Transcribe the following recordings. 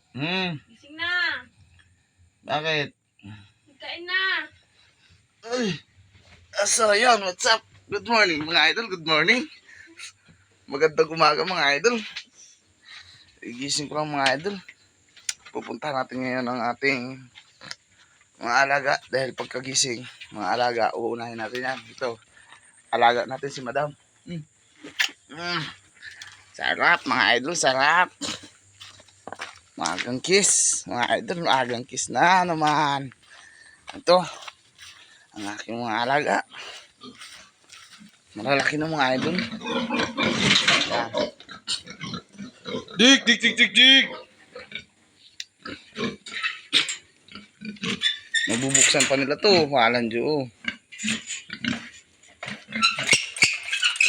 Gising na. Bakit? Kain na. Ay, so yun, what's up? Good morning mga idol, good morning. Magandang umaga mga idol. Igising ko lang mga idol. Pupunta natin ngayon ang ating mga alaga. Dahil pagkagising, mga alaga, uunahin natin yan. Ito, alaga natin si madam. Sarap mga idol, sarap. Maagang kiss, mga idol, maagang kiss na naman. Ito, ang aking mga alaga. Malalaki na mga idol. Yan. Dik, dik, dik, dik, dik. Mabubuksan pa nila to, walang Diyo.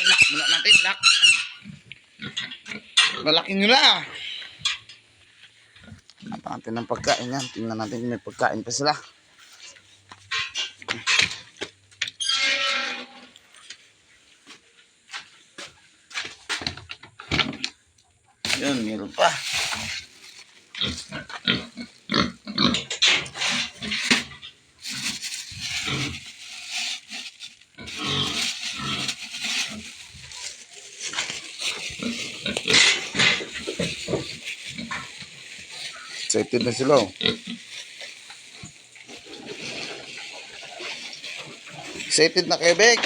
Lock muna natin, lock. Malaki nila. Natin ng pagkain yan. Tingnan natin kung may pagkain pa sila. Yun, meron pa. Excited na sila. Excited na Quebec.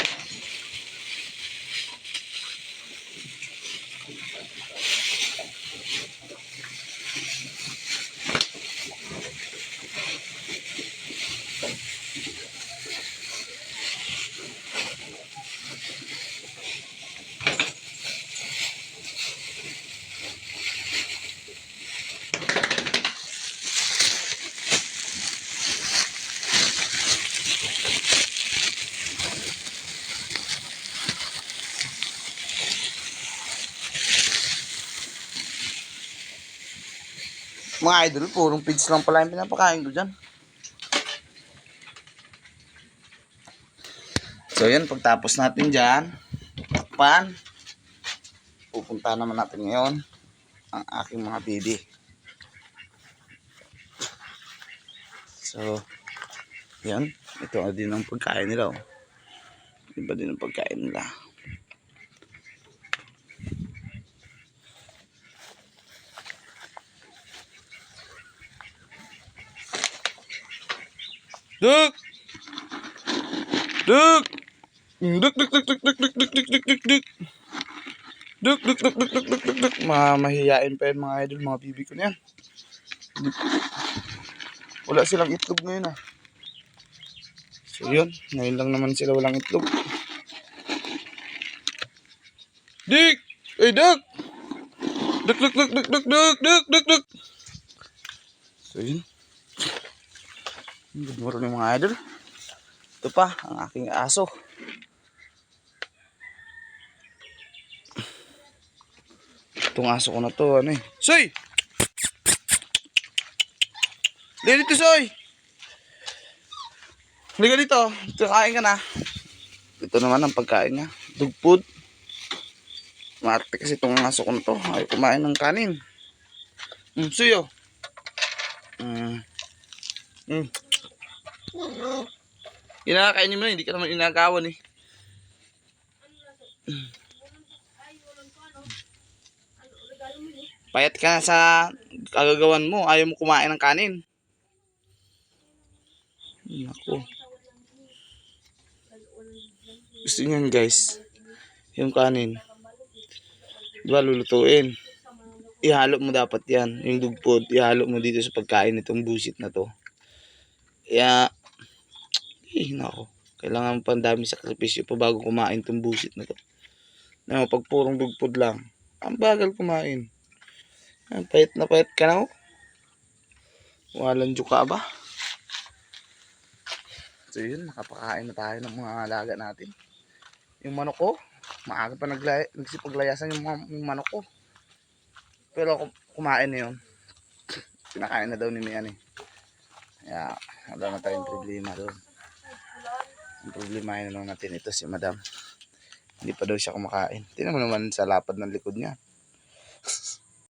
Mga idol, purong feeds lang pala yung pinapakain ko dyan. So yan, pagtapos natin dyan, takpan, pupunta naman natin ngayon ang aking mga baby. So, yan, ito din ang pagkain nila. Iba din ang pagkain nila. Duk! Duk! Duk, duk, duk, duk, duk, duk, duk, duk, duk, duk, duk. Duk, duk, duk, duk, duk, duk, duk, duk. Mahihiyain pa yan mga idol, mga bibi ko na yan. Wala silang itlog ngayon ah. So yun, ngayon lang naman sila walang itlog. Dik! Ay, Duk! Duk, duk, duk, duk, duk, duk, duk, duk, duk. So yun. Good morning mga idol. Ito pa, ang aking aso. Itong aso ko na to, ano eh. Soy! Liga dito, Soy! Liga dito. Ito, kain ka na. Ito naman ang pagkain niya. Dog food. Marte kasi itong aso ko na to. Ay, kumain ng kanin. Soy, oh. Kinakainin mo na, hindi ka naman inagawan eh. Payat ka na sa kagagawan mo, ayaw mo kumain ng kanin. Naku. Gusto niyan guys, yung kanin. Diba lulutuin? Ihalo mo dapat yan, yung dog food, ihalo mo dito sa pagkain nitong busit na to. Kaya, nako. Kailangan pa dami sakripisyo pa bago kumain itong busit na to. Na pag purong dog food lang, ang bagal kumain. Ang payat na payat ka na oh. Walang juka ba? So yun, nakapakain na tayo ng mga alaga natin. Yung manok ko, maaga pa nagsipaglayasan yung manok ko. Pero kumain na yun. Pinakain na daw ni Mian eh. Kaya wala na tayong problema doon. Ang problema na lang natin ito si madam. Hindi pa daw siya kumakain. Tingnan mo naman sa lapad ng likod niya.